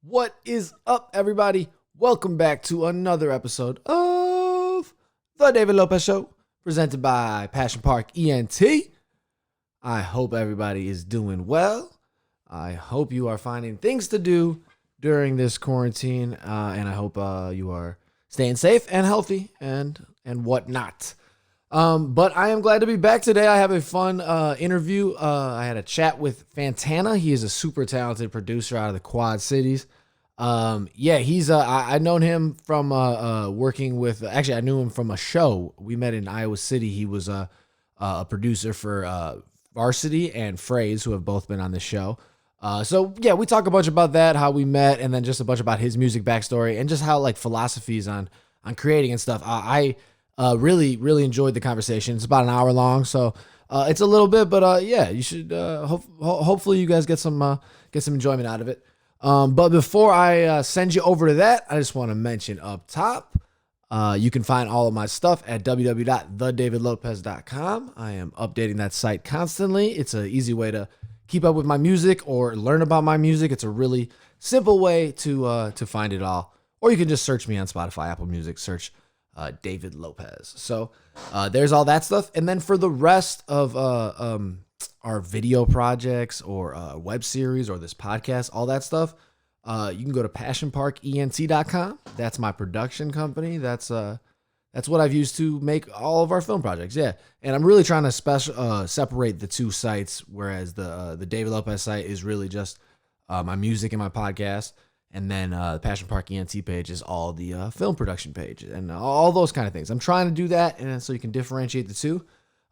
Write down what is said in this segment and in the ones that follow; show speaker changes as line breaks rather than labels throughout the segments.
What is up, everybody? Welcome back to another episode of The David Lopez Show, presented by Passion Park ENT. I hope everybody is doing well. I hope you are finding things to do during this quarantine, and I hope you are staying safe and healthy and whatnot. But I am glad to be back today. I have a fun interview. I had a chat with Fvntvnv. He is a super talented producer out of the Quad Cities. He's I've known him from working with. Actually, I knew him from a show we met in Iowa City. He was a producer for Varsity and Phrase, who have both been on the show. We talk a bunch about that, how we met, and then just a bunch about his music backstory and just how like philosophies on creating and stuff. I really enjoyed the conversation. It's about an hour long, so it's a little bit, but you should hopefully you guys get some enjoyment out of it. But before I send you over to that, I just want to mention up top, you can find all of my stuff at www.thedavidlopez.com. I am updating that site constantly. It's an easy way to keep up with my music or learn about my music. It's a really simple way to find it all. Or you can just search me on Spotify, Apple Music, search David Lopez. So there's all that stuff. And then for the rest of our video projects or web series or this podcast, all that stuff, you can go to passionparkent.com. That's my production company. That's what I've used to make all of our film projects. Yeah. And I'm really trying to separate the two sites, whereas the David Lopez site is really just my music and my podcast. And then the Passion Park ENT page is all the film production page and all those kind of things. I'm trying to do that, and so you can differentiate the two.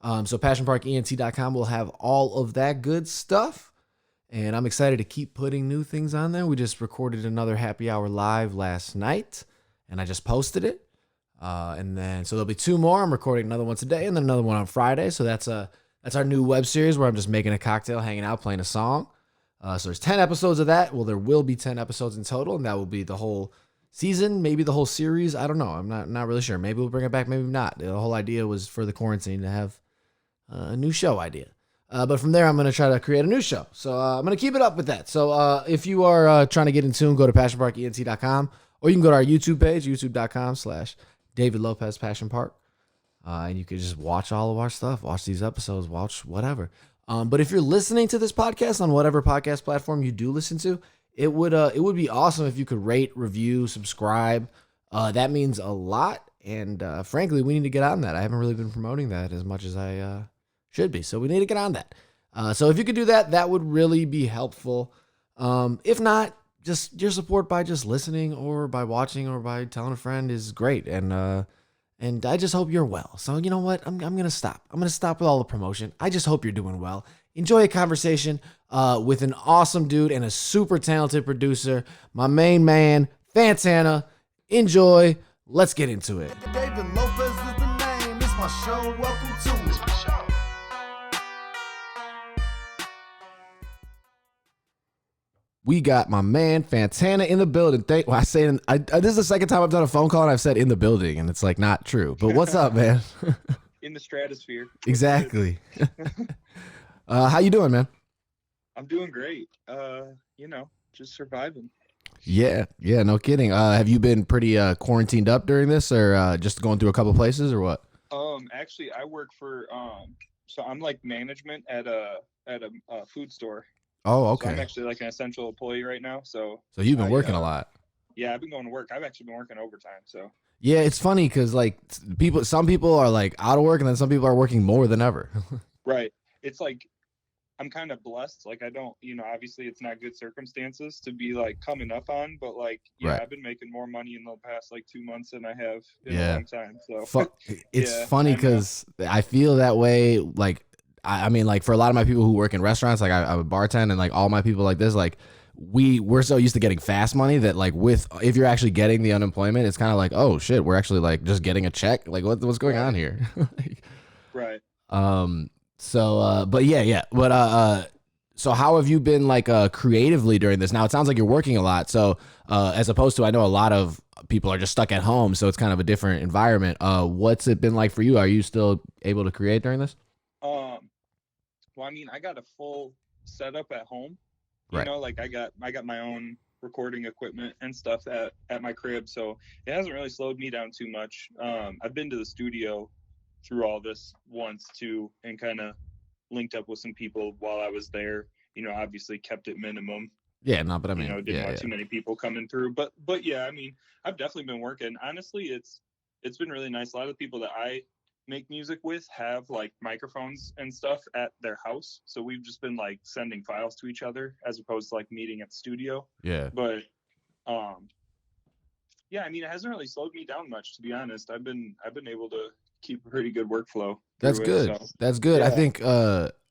So passionparkent.com will have all of that good stuff. And I'm excited to keep putting new things on there. We just recorded another happy hour live last night, and I just posted it. And then so there'll be two more. I'm recording another one today, and then another one on Friday. So that's our new web series where I'm just making a cocktail, hanging out, playing a song. So there's 10 episodes of that. Well, there will be 10 episodes in total, and that will be the whole season, maybe the whole series. I don't know. I'm not really sure. Maybe we'll bring it back, maybe not. The whole idea was for the quarantine to have a new show idea. But from there, I'm going to try to create a new show. So I'm going to keep it up with that. So if you are trying to get in tune, go to passionparkent.com, or you can go to our YouTube page, youtube.com/David Lopez Passion Park. And you can just watch all of our stuff, watch these episodes, watch whatever. But if you're listening to this podcast on whatever podcast platform you do listen to, it would be awesome if you could rate, review, subscribe. That means a lot. And frankly, we need to get on that. I haven't really been promoting that as much as I should be. So we need to get on that. So if you could do that, that would really be helpful. If not, just your support by just listening or by watching or by telling a friend is great. And I just hope you're well. So you know what? I'm going to stop. I'm going to stop with all the promotion. I just hope you're doing well. Enjoy a conversation with an awesome dude and a super talented producer, my main man, Fvntvnv. Enjoy. Let's get into it.
David Lopez is the name. It's my show. Welcome to it.
We got my man Fvntvnv in the building. This is the second time I've done a phone call and I've said in the building, and it's like not true. But what's up, man?
In the stratosphere.
Exactly. How you doing, man?
I'm doing great. Just surviving.
Yeah, no kidding. Have you been pretty quarantined up during this, or just going through a couple places, or what?
Actually, I work for so I'm like management at a food store.
Oh, okay.
So I'm actually like an essential employee right now. So
you've been working a lot.
Yeah, I've been going to work. I've actually been working overtime. So
yeah, it's funny because like some people are like out of work, and then some people are working more than ever.
Right. It's like I'm kind of blessed. Like I don't, obviously it's not good circumstances to be like coming up on, but like, yeah, right. I've been making more money in the past like 2 months than I have in a long time. So
it's funny because I feel that way. Like, I mean, like for a lot of my people who work in restaurants, like I would bartend, and like all my people like this, like we're so used to getting fast money that like if you're actually getting the unemployment, it's kind of like, oh shit, we're actually like just getting a check. Like what's going on here?
Right.
So how have you been like creatively during this? Now it sounds like you're working a lot. So as opposed to, I know a lot of people are just stuck at home, so it's kind of a different environment. What's it been like for you? Are you still able to create during this?
Well, I mean, I got a full setup at home.
Right.
Like I got my own recording equipment and stuff at my crib, so it hasn't really slowed me down too much. I've been to the studio through all this once too, and kind of linked up with some people while I was there. Obviously kept it minimum.
Yeah, no, but I
You
mean,
know, didn't
yeah,
want
yeah.
too many people coming through. But yeah, I mean, I've definitely been working. Honestly, it's been really nice. A lot of the people that I make music with have like microphones and stuff at their house, so we've just been like sending files to each other as opposed to like meeting at the studio.
Yeah.
But um, yeah, I mean, it hasn't really slowed me down much, to be honest. I've been able to keep a pretty good workflow
That's
through it.
good.
So
That's good. I
yeah,
think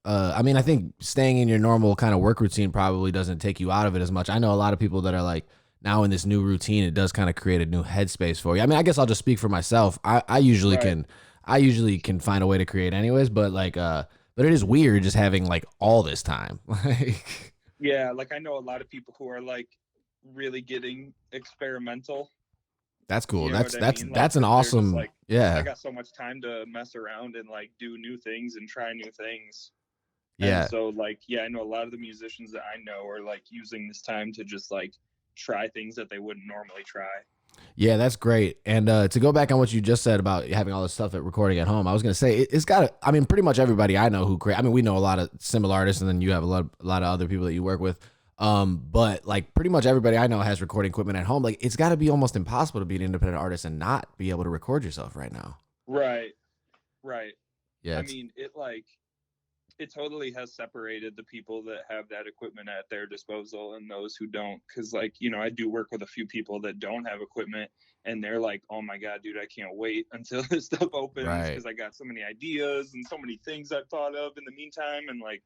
I mean I think staying in your normal kind of work routine probably doesn't take you out of it as much. I know a lot of people that are like now in this new routine, it does kind of create a new headspace for you. I mean, I guess I'll just speak for myself.
right.
I usually can find a way to create anyways, but like but it is weird just having like all this time. Like
Yeah, like I know a lot of people who are like really getting experimental.
that's cool.
You know what I
That's
mean? Like,
an
because they're just
awesome
like, I
yeah.
got so much time to mess around and like do new things and try new things. And
Yeah.
so, like, yeah, I know a lot of the musicians that I know are like using this time to just like try things that they wouldn't normally try.
Yeah, that's great. And to go back on what you just said about having all this stuff at recording at home, I was gonna say it's got. I mean, pretty much everybody I know who create. I mean, we know a lot of similar artists, and then you have a lot of other people that you work with. But like pretty much everybody I know has recording equipment at home. Like it's got to be almost impossible to be an independent artist and not be able to record yourself right now.
Right, right.
Yeah,
I
it's
mean, it totally has separated the people that have that equipment at their disposal and those who don't. Because like, I do work with a few people that don't have equipment, and they're like, oh my god, dude, I can't wait until this stuff opens
right.
because I got so many ideas and so many things I've thought of in the meantime. And like,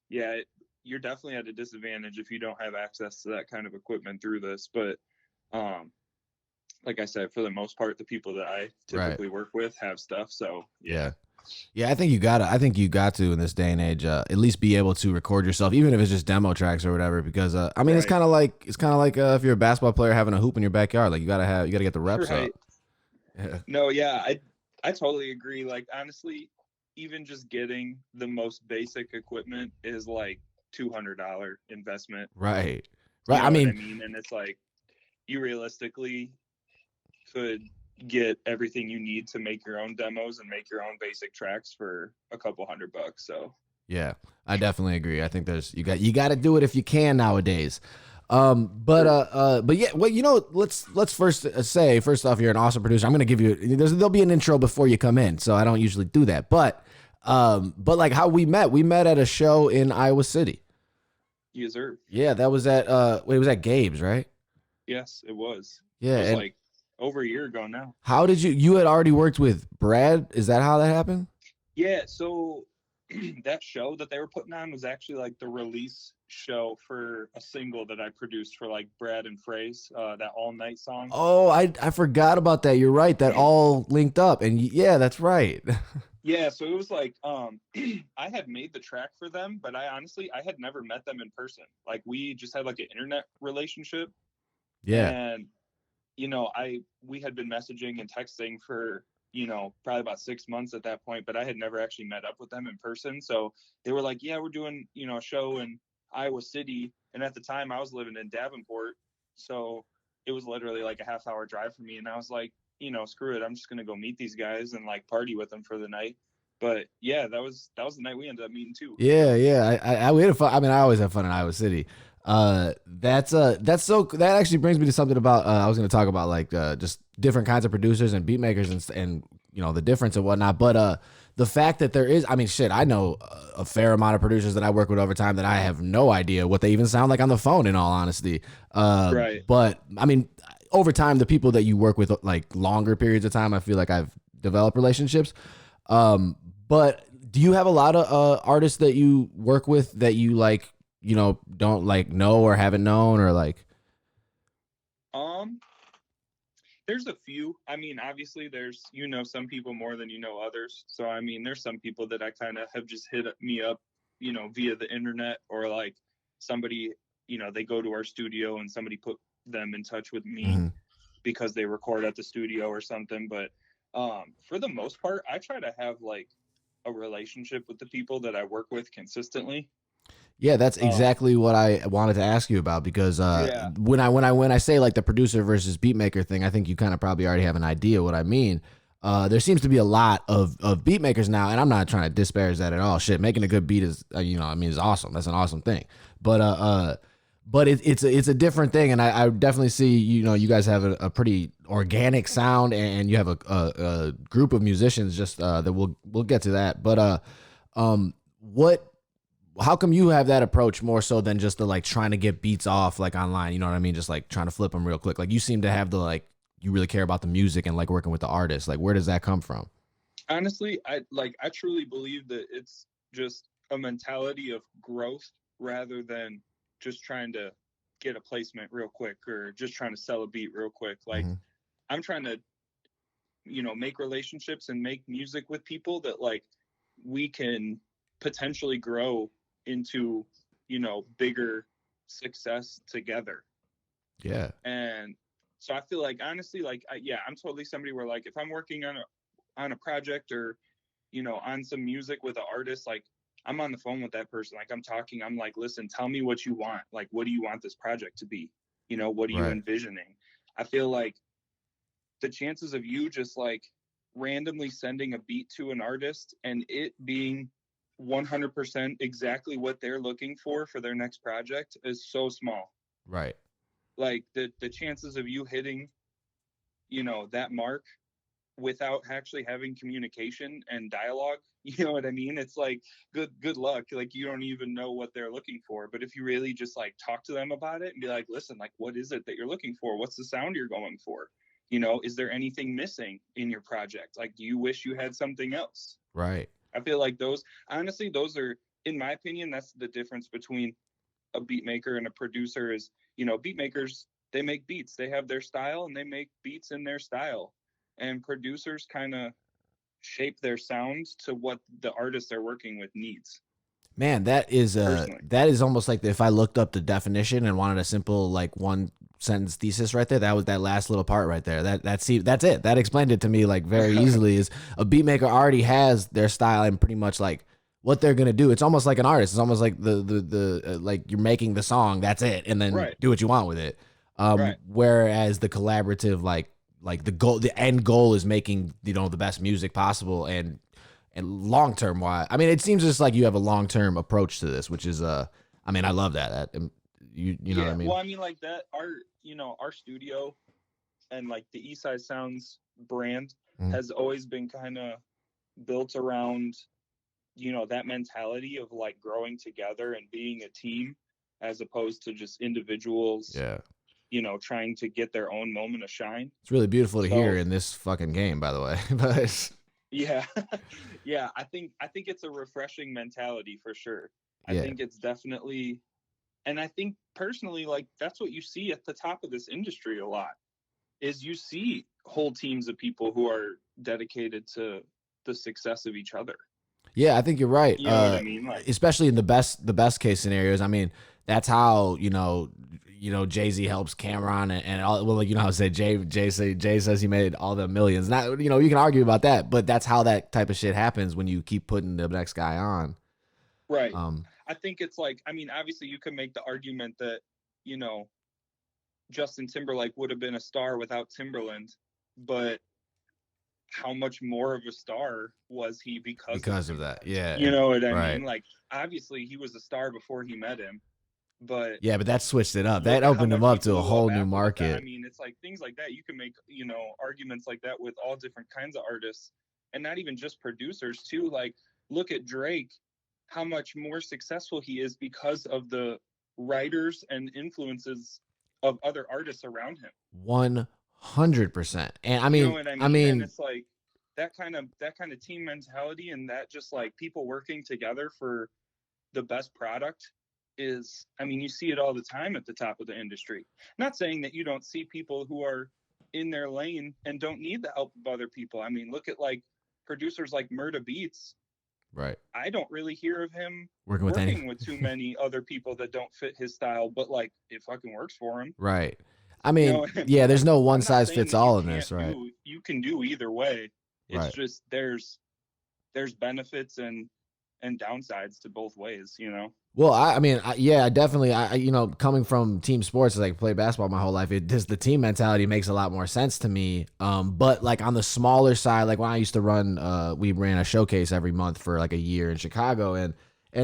yeah, you're definitely at a disadvantage if you don't have access to that kind of equipment through this. But um like I said, for the most part, the people that I
Right.
typically work with have stuff, so yeah.
Yeah. Yeah, I think you gotta. I think you got to in this day and age, at least be able to record yourself, even if it's just demo tracks or whatever. Because I mean,
Right.
it's kind of like if you're a basketball player having a hoop in your backyard, like you gotta get the reps up.
Right.
Yeah.
No, yeah, I totally agree. Like honestly, even just getting the most basic equipment is like $200 investment.
Right.
You
Right. I
know what I
mean,
mean? And it's like you realistically could get everything you need to make your own demos and make your own basic tracks for a couple $100. So
yeah, I definitely agree. I think there's you got to do it if you can nowadays.
true.
But yeah, well, let's first say first off, you're an awesome producer. I'm gonna give you there'll be an intro before you come in, so I don't usually do that. But like how we met at a show in Iowa City.
Yes, sir.
Yeah, that was at it was at Gabe's, right?
Yes, it was.
Yeah,
It was
and
like over a year ago now.
how did you had already worked with Brad? Is that how that happened?
Yeah, so that show that they were putting on was actually like the release show for a single that I produced for like Brad and Phrase, that all night song.
Oh, I forgot about that. You're right. That all linked up, and yeah, that's right.
Yeah, so it was like I had made the track for them, but I had never met them in person. Like we just had like an internet relationship,
Yeah,
and we had been messaging and texting for probably about 6 months at that point, but I had never actually met up with them in person. So they were like, yeah, we're doing a show in Iowa City, and at the time I was living in Davenport, so it was literally like a half-hour drive for me, and I was like, screw it, I'm just gonna go meet these guys and like party with them for the night. But yeah, that was the night we ended up meeting too.
yeah, yeah. We had fun. I mean, I always have fun in Iowa City. That's so that actually brings me to something about I was going to talk about like just different kinds of producers and beat makers and the difference and whatnot. But the fact that there is, I mean, shit, I know a fair amount of producers that I work with over time that I have no idea what they even sound like on the phone. In all honesty,
Right.
but I mean, over time, the people that you work with like longer periods of time, I feel like I've developed relationships. Um, but do you have a lot of artists that you work with that you like, don't like know or haven't known or like?
um there's a few. I mean, obviously there's some people more than others. So I mean, there's some people that I kind of have just hit me up, via the internet, or like somebody, they go to our studio and somebody put them in touch with me
Mhm.
because they record at the studio or something. But for the most part, I try to have like a relationship with the people that I work with consistently.
Yeah, that's exactly what I wanted to ask you about because
Yeah.
when I say like the producer versus beat maker thing, I think you kind of probably already have an idea what I mean. There seems to be a lot of beat makers now, and I'm not trying to disparage that at all. Shit, making a good beat is I mean, is awesome. That's an awesome thing. But it's a different thing, and I definitely see you guys have a pretty organic sound, and you have a group of musicians just that we'll get to that. But what how come you have that approach more so than just the like trying to get beats off like online? You know what I mean? Just like trying to flip them real quick. Like you seem to have the like you really care about the music and like working with the artist. Like where does that come from?
Honestly, I truly believe that it's just a mentality of growth rather than just trying to get a placement real quick or just trying to sell a beat real quick. Like
Mm-hmm.
I'm trying to, make relationships and make music with people that like we can potentially grow into, bigger success together.
Yeah.
And so I feel like honestly, like I'm totally somebody where like if I'm working on a project or on some music with an artist, like I'm on the phone with that person, like I'm talking, I'm like, listen, tell me what you want, like what do you want this project to be, what are you
Right.
envisioning? I feel like the chances of you just like randomly sending a beat to an artist and it being 100% exactly what they're looking for their next project is so small.
Right.
Like the chances of you hitting that mark without actually having communication and dialogue, you know what I mean? It's like good luck. Like you don't even know what they're looking for. But if you really just like talk to them about it and be like, listen, like what is it that you're looking for? What's the sound you're going for? Is there anything missing in your project? Like, do you wish you had something else?
Right.
I feel like those are, in my opinion, that's the difference between a beat maker and a producer is, beat makers, they make beats, they have their style and they make beats in their style. And producers kind of shape their sounds to what the artist they're working with needs.
Man,
Personally.
that is almost like if I looked up the definition and wanted a simple like one sentence thesis right there, that was that last little part right there. That's it. That explained it to me like very easily. Is a beat maker already has their style and pretty much like what they're gonna do. It's almost like an artist. It's almost like the like you're making the song. That's it, and then
Right.
do what you want with it.
Right.
Whereas the collaborative like the end goal is making the best music possible and long term why I mean it seems just like you have a long term approach to this, which is I mean I love that you know what I
Yeah.
mean.
Well, I mean, like that, our studio and like the East Side Sounds brand
Mhm.
has always been kind of built around, that mentality of like growing together and being a team as opposed to just individuals,
Yeah,
trying to get their own moment of shine.
it's really beautiful to hear
So
in this fucking game, by the way. But
yeah, yeah, I think it's a refreshing mentality for sure. I
yeah,
think it's definitely, and I think personally, like that's what you see at the top of this industry a lot is you see whole teams of people who are dedicated to the success of each other.
yeah, I think you're right.
You know what I mean? Like,
Especially in the best case scenarios. I mean, that's how Jay-Z helps Cameron and all. Well, like how I said Jay says he made all the millions. Not you can argue about that, but that's how that type of shit happens when you keep putting the next guy on.
right.
Um,
I think it's like, I mean, obviously you can make the argument that, you know, Justin Timberlake would have been a star without Timberland, but how much more of a star was he because of
because of that,
Timberland?
yeah,
You know what I
right.
mean? Like, obviously he was a star before he met him, but
Yeah, but that switched it up. That
look at how
opened him
much he
up to a
blew up
whole new
after the fact. I
market.
mean, it's like things like that. You can make, arguments like that with all different kinds of artists and not even just producers too. Like, look at Drake, how much more successful he is because of the writers and influences of other artists around him.
100%. And
You know what I
I
mean? And
mean,
it's like that kind of team mentality and that just like people working together for the best product is, I mean, you see it all the time at the top of the industry. Not saying that you don't see people who are in their lane and don't need the help of other people. I mean, look at like producers like Murda Beats.
right.
I don't really hear of him
Working with any
working with too many other people that don't fit his style, but like it fucking works for him.
right. I
You know
mean,
what I
yeah,
mean?
there's
Like,
no one
I'm not
size
saying
fits
that you
all in this,
can't
right?
you can do either way. It's
Right.
just there's benefits and and downsides to both ways, you know?
Well, I mean, yeah, definitely. You know, coming from team sports, like play basketball my whole life, it just the team mentality makes a lot more sense to me. But like on the smaller side, like when I used to run, we ran a showcase every month for like a year in Chicago, and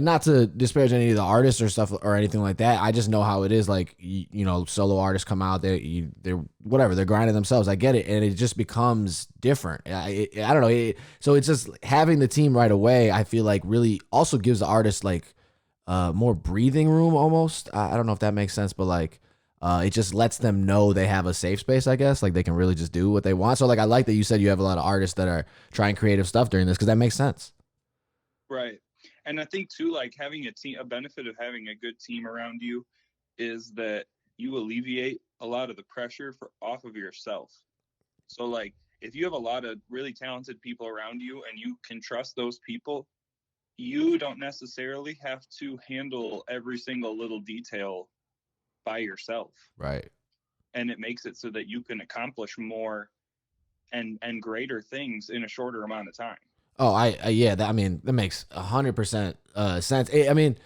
not to disparage any of the artists or stuff or anything like that. I just know how it is. Like you know, solo artists come out, they're whatever, they're grinding themselves. I get it, and it just becomes different. I don't know. So it's just having the team right away. I feel like really also gives the artist like more breathing room almost. I don't know if that makes sense, but like it just lets them know they have a safe space, I guess. Like they can really just do what they want. So like I like that you said you have a lot of artists that are trying creative stuff during this because that makes sense.
Right. And I think too, like having a benefit of having a good team around you is that you alleviate a lot of the pressure off of yourself. So like if you have a lot of really talented people around you and you can trust those people, you don't necessarily have to handle every single little detail by yourself.
Right.
And it makes it so that you can accomplish more and greater things in a shorter amount of time.
Oh, yeah. I mean, that makes 100% sense. I mean,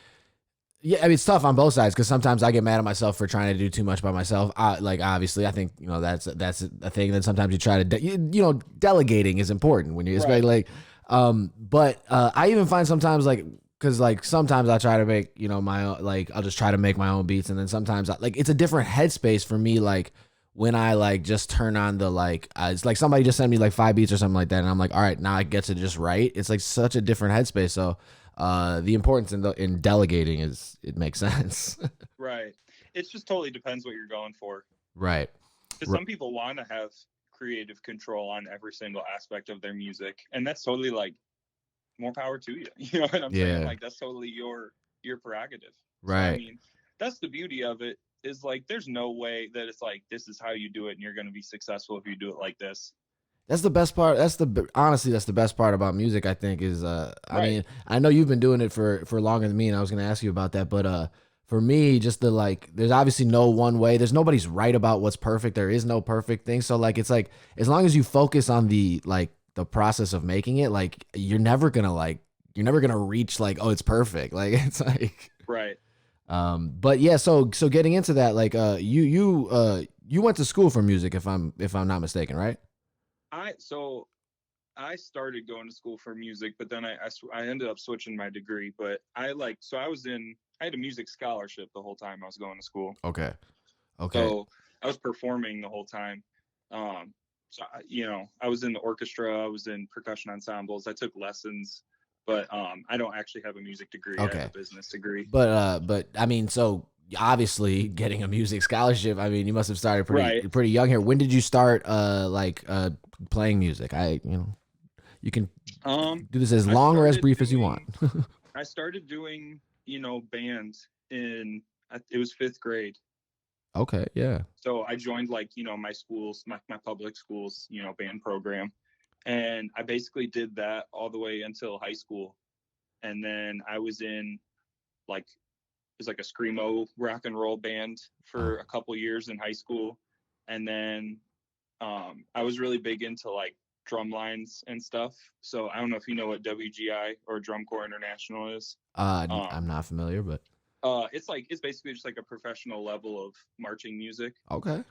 yeah, I mean, it's tough on both sides because sometimes I get mad at myself for trying to do too much by myself. Like, obviously, I think, you know, that's a thing. Then sometimes you try to, you know, delegating is important when you're, especially like, but I even find sometimes like, cause like sometimes I try to make, you know, my own, like, I'll just try to make my own beats. And then sometimes like, it's a different headspace for me. Like, when I like just turn on the like, it's like somebody just sent me like 5 beats or something like that. And I'm like, all right, now I get to just write. It's like such a different headspace. So, the importance in delegating it makes sense.
Right. It just totally depends what you're going for.
Right.
Because some people want to have creative control on every single aspect of their music, and that's totally like more power to you. You know what I'm saying? Like that's totally your prerogative.
Right.
So, I mean, that's the beauty of it. Is like there's no way that it's like this is how you do it, and you're going to be successful if you do it like this.
That's the best part. Honestly, that's the best part about music, I think, is I mean, I know you've been doing it for longer than me, and I was gonna ask you about that, but for me, just the like there's obviously no one way. There's nobody's right about what's perfect. There is no perfect thing. So like it's like as long as you focus on the like the process of making it, like you're never gonna reach like, oh, it's perfect. Like it's like
right.
But yeah, so getting into that, like you went to school for music if I'm not mistaken, right?
I started going to school for music, but then I ended up switching my degree. But I had a music scholarship the whole time I was going to school.
Okay.
So I was performing the whole time. So you know, I was in the orchestra, I was in percussion ensembles, I took lessons, but I don't actually have a music degree.
Okay.
I have a business degree.
But I mean, so obviously getting a music scholarship, I mean, you must have started pretty young here. When did you start playing music? You can do this as long or as brief as you want.
I started doing, you know, band it was 5th grade.
Okay, yeah.
So I joined like, you know, my public schools, you know, band program. And I basically did that all the way until high school. And then I was in like, it was like a screamo rock and roll band for a couple years in high school. And then I was really big into like drum lines and stuff. So I don't know if you know what WGI or Drum Corps International is.
I'm not familiar, but
it's basically just like a professional level of marching music.
Okay.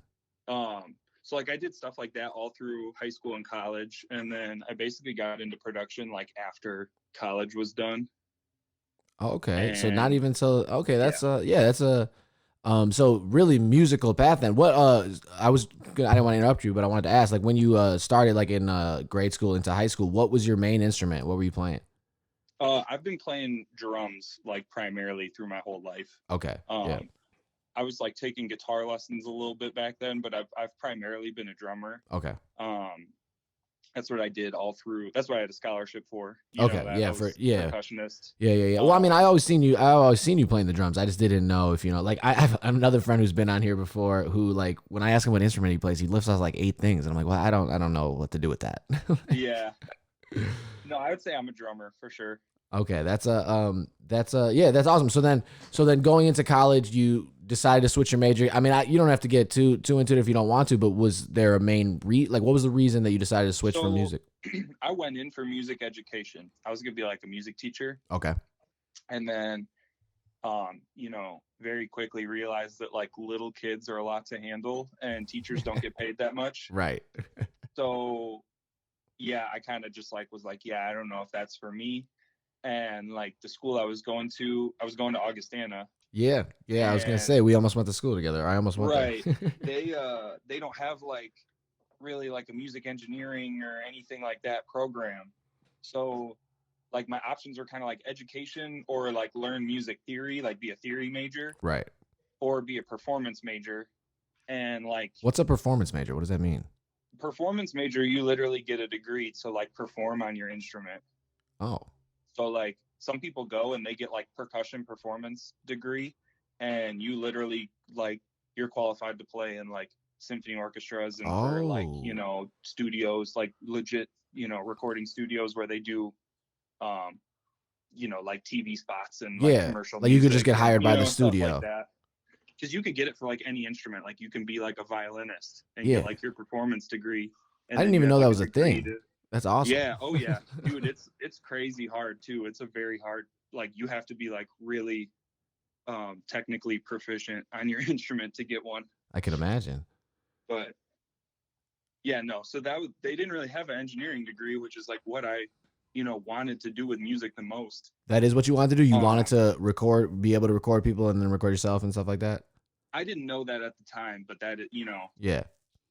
So like I did stuff like that all through high school and college, and then I basically got into production like after college was done.
Okay. So not even till okay, that's that's a so really musical path then. What I didn't want to interrupt you, but I wanted to ask like when you started like in grade school into high school, what was your main instrument? What were you playing?
I've been playing drums like primarily through my whole life.
Okay. Yeah.
I was like taking guitar lessons a little bit back then, but I've primarily been a drummer.
Okay.
That's what I did all through. That's what I had a scholarship for.
Percussionist.
Yeah.
Well, I mean, I always seen you playing the drums. I just didn't know if you know. Like, I have another friend who's been on here before who like when I ask him what instrument he plays, he lifts off like 8 things, and I'm like, well, I don't know what to do with that.
Yeah. No, I would say I'm a drummer for sure.
Okay, yeah, that's awesome. So then going into college, you decided to switch your major. I mean, you don't have to get too into it if you don't want to, but was there a main like what was the reason that you decided to switch from
So
music?
I went in for music education. I was gonna be like a music teacher,
Okay.
and then very quickly realized that like little kids are a lot to handle, and teachers don't get paid that much.
Right.
So yeah, I kind of just like was like, yeah, I don't know if that's for me. And like the school I was going to Augustana,
Yeah. Yeah. I was gonna
and
say we almost went to school together. I almost went there.
right, they don't have like really like a music engineering or anything like that program. So like my options are kind of like education or like learn music theory, like be a theory major,
Right.
or be a performance major. And like
What's a performance major? What does that mean?
performance major, you literally get a degree to like perform on your instrument.
Oh.
So like some people go and they get like percussion performance degree, and you literally like you're qualified to play in like symphony orchestras and for like
Oh.
studios, like legit recording studios where they do um like TV spots and like
Yeah.
commercial
Like you could just
music
get
and
hired by the
stuff like
studio.
that. Because you could get it for like any instrument. Like you can be like a violinist and get
Yeah.
like your performance degree,
I
and
didn't
then you
even
have
know that
like a
was a
degree
thing.
to.
That's awesome.
Yeah, oh yeah, dude, it's crazy hard too. It's a very hard. Like you have to be like really technically proficient on your instrument to get one.
I can imagine.
But yeah, no. So they didn't really have an engineering degree, which is like what I wanted to do with music the most.
That is what you wanted to do. You wanted
Um,
to record, be able to record people, and then record yourself and stuff like that.
I didn't know that at the time, but
Yeah.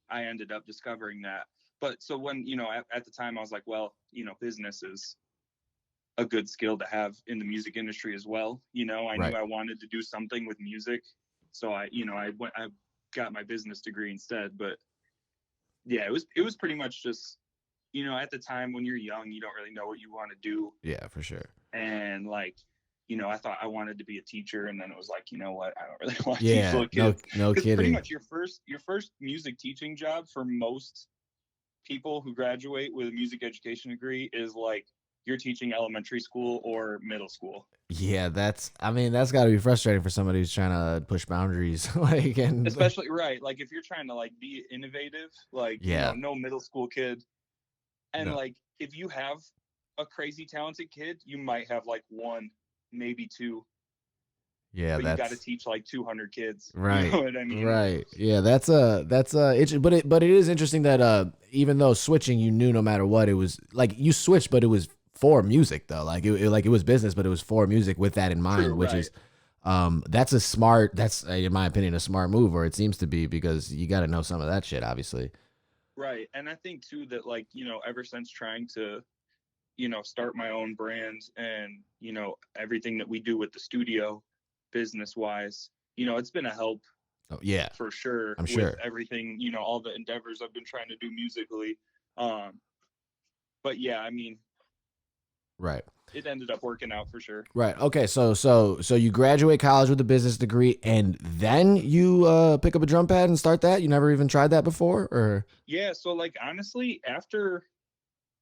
I ended up discovering that. But so when at the time I was like, well, business is a good skill to have in the music industry as well. I knew
Right.
I wanted to do something with music, so I got my business degree instead. But yeah, it was pretty much just at the time when you're young, you don't really know what you want to do,
Yeah, for sure.
and like I thought I wanted to be a teacher, and then it was like, you know what, I don't really want to teach
Yeah.
little
No.
kids,
No
because pretty
kidding.
much your first music teaching job for most people who graduate with a music education degree is like you're teaching elementary school or middle school.
Yeah, I mean, that's got to be frustrating for somebody who's trying to push boundaries. Like, and
Especially right, like if you're trying to like be innovative, like
yeah,
no middle school kid, and
no,
like if you have a crazy talented kid, you might have like one, maybe two,
yeah,
but you got to
that's
teach like 200 kids. You
right,
know what I mean?
right. Yeah, but it is interesting that even though switching, you knew no matter what, it was like you switched, but it was for music though. Like it was business, but it was for music with that in
True,
mind, which
right,
is that's in my opinion a smart move, or it seems to be because you got to know some of that shit, obviously.
right. And I think too that like ever since trying to start my own brand, and everything that we do with the studio business wise, it's been a help
Oh, yeah,
for sure
I'm
with
sure.
everything, all the endeavors I've been trying to do musically. um but yeah, I mean,
Right.
it ended up working out for sure.
Right. Okay. So you graduate college with a business degree, and then you pick up a drum pad and start that. You never even tried that before, or
Yeah, so like honestly,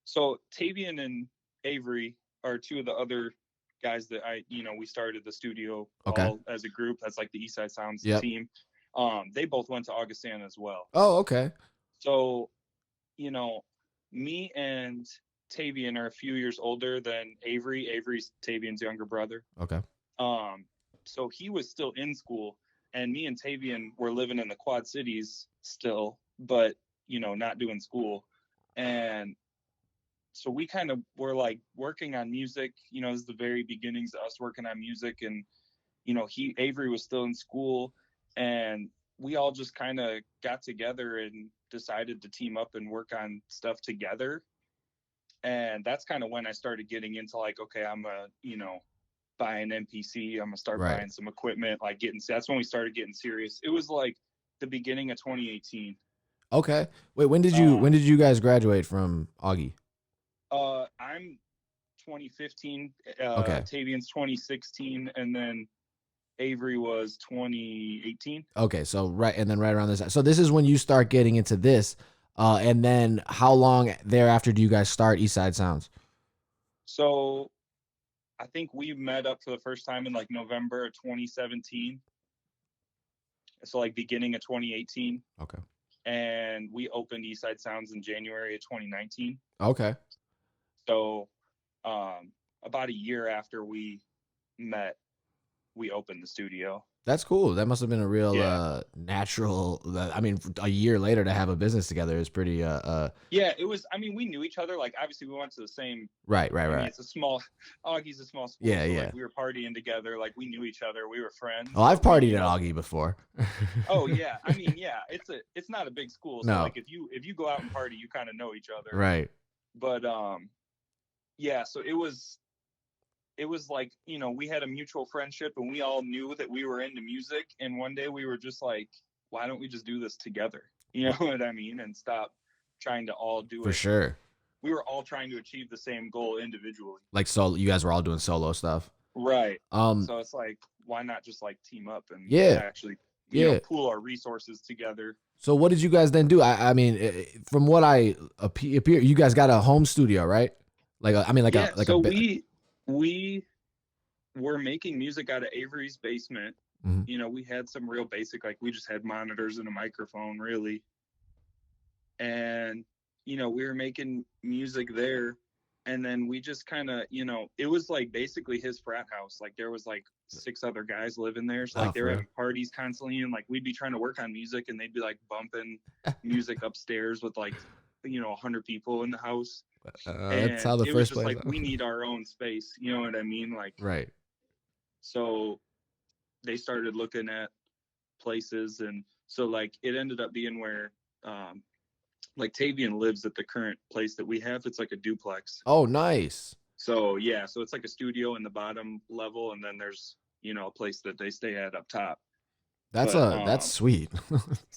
so Tavian and Avery are two of the other guys that we started the studio
okay.
all as a group. That's like the East Side Sounds
Yep.
team. They both went to Augustana as well.
Oh, okay.
So, you know, me and Tavian are a few years older than Avery. Avery's Tavian's younger brother.
Okay.
Um, so he was still in school, and me and Tavian were living in the Quad Cities still, but not doing school. And so we kind of were like working on music. It was the very beginnings of us working on music, and Avery was still in school, and we all just kind of got together and decided to team up and work on stuff together. And that's kind of when I started getting into like, okay, I'm a buy an MPC. I'm gonna start
Right.
buying some equipment. Like that's when we started getting serious. It was like the beginning of 2018.
Okay. Wait. When
Um,
did you guys graduate from Augie?
I'm 2015.
Okay.
Tavian's 2016, and then Avery was 2018.
Okay. So and then right around this. So this is when you start getting into this. And then how long thereafter do you guys start East Side Sounds?
So I think we met up for the first time in like November of 2017. So like beginning of 2018.
Okay.
And we opened Eastside Sounds in January of 2019.
Okay.
So about a year after we met, we opened the studio.
That's cool. That must have been a real
Yeah.
natural. I mean, a year later to have a business together is pretty.
Yeah, it was. I mean, we knew each other. Like, obviously, we went to the same.
Right.
I mean, it's a small. Augie's a small school.
Yeah,
so
yeah.
like we were partying together. Like we knew each other. We were friends.
Oh, I've
but we,
partied
you
at
know,
Augie before.
Oh yeah, I mean, yeah, it's not a big school. So
No.
like if you go out and party, you kind of know each other.
Right.
But yeah. So it was like, you know, we had a mutual friendship and we all knew that we were into music. And one day we were just like, why don't we just do this together? You know what I mean? And stop trying to all do it.
For sure.
We were all trying to achieve the same goal individually.
Like, so you guys were all doing solo stuff.
Right. So it's like, why not just like team up and actually, you know, pool our resources together.
So what did you guys then do? I mean, from what I appear, you guys got a home studio, right? Like, I mean, like
yeah,
a like
so
a.
We were making music out of Avery's basement.
Mm-hmm.
You know, we had some real basic, like we just had monitors and a microphone, really. And, you know, we were making music there. And then we just kind of, you know, it was like basically his frat house. Like there was like 6 other guys living there. So like they were having parties constantly. And like we'd be trying to work on music and they'd be like bumping music upstairs with like, you know, 100 people in the house.
That's how the first place.
Like we need our own space. You know what I mean? Like,
right.
So they started looking at places. And so like it ended up being where, like Tavian lives at the current place that we have. It's like a duplex.
Oh, nice.
So yeah, so it's like a studio in the bottom level, and then there's, you know, a place that they stay at up top.
That's sweet.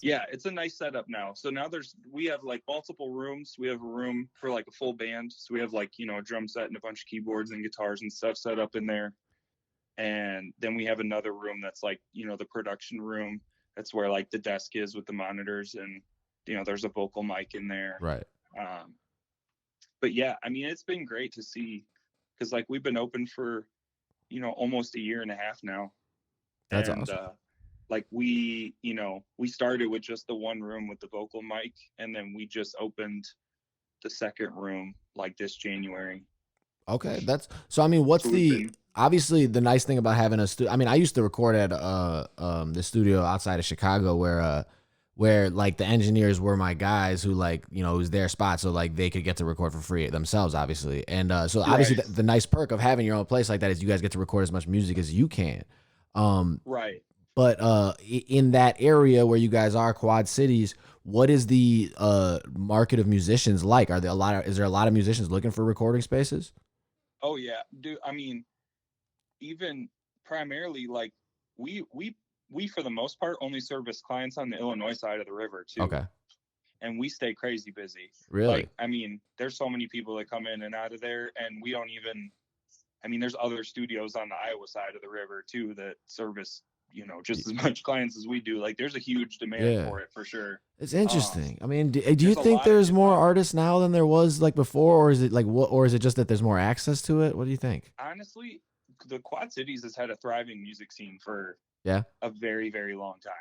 Yeah, it's a nice setup now. So now we have like multiple rooms. We have a room for like a full band. So we have like, you know, a drum set and a bunch of keyboards and guitars and stuff set up in there. And then we have another room that's like, you know, the production room. That's where like the desk is with the monitors and, you know, there's a vocal mic in there.
Right.
But yeah, I mean, it's been great to see because like we've been open for, you know, almost a year and a half now.
That's awesome.
Like we, you know, we started with just the one room with the vocal mic, and then we just opened the second room like this January.
Okay, so. I mean, what's obviously the nice thing about having a studio? I mean, I used to record at the studio outside of Chicago where like the engineers were my guys who, like, you know, it was their spot, so like they could get to record for free themselves, obviously. And so obviously the nice perk of having your own place like that is you guys get to record as much music as you can.
Right.
But in that area where you guys are, Quad Cities, what is the market of musicians like? Is there a lot of musicians looking for recording spaces?
Oh yeah, dude. I mean, even primarily like we for the most part only service clients on the Illinois side of the river too.
Okay.
And we stay crazy busy.
Really?
Like, I mean, there's so many people that come in and out of there, and we don't even. I mean, there's other studios on the Iowa side of the river too that service, you know, just as much clients as we do. Like there's a huge demand for it for sure.
It's interesting. I mean, do you think there's more artists now than there was like before, or is it like what, or is it just that there's more access to it? What do you think?
Honestly, the Quad Cities has had a thriving music scene for a very, very long time.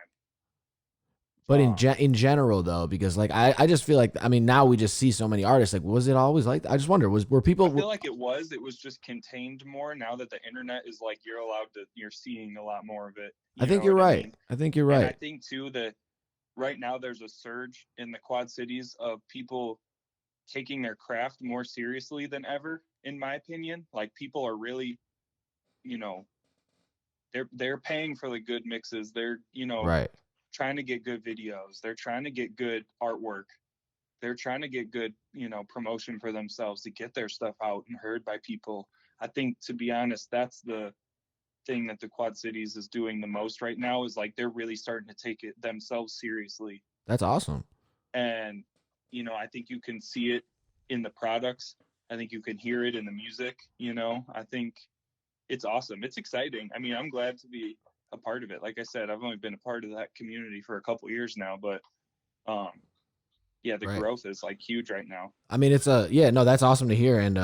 But in general though, because like I just feel like, I mean, now we just see so many artists. Like, was it always like that? I just wonder, were people?
I feel like it was just contained more. Now that the internet is like, you're seeing a lot more of it.
I think you're right. I think you're right.
And I think too that right now there's a surge in the Quad Cities of people taking their craft more seriously than ever, in my opinion. Like people are really, you know, they're paying for the good mixes. They're, you know, trying to get good videos. They're trying to get good artwork. They're trying to get good, you know, promotion for themselves to get their stuff out and heard by people. I think, to be honest, that's the thing that the Quad Cities is doing the most right now, is like they're really starting to take it themselves seriously.
That's awesome.
And, you know, I think you can see it in the products. I think you can hear it in the music, you know. I think it's awesome. It's exciting. I mean, I'm glad to be a part of it. Like I said, I've only been a part of that community for a couple years now, but yeah, the
Right.
growth is like huge right now.
I mean, it's yeah, no, that's awesome to hear, and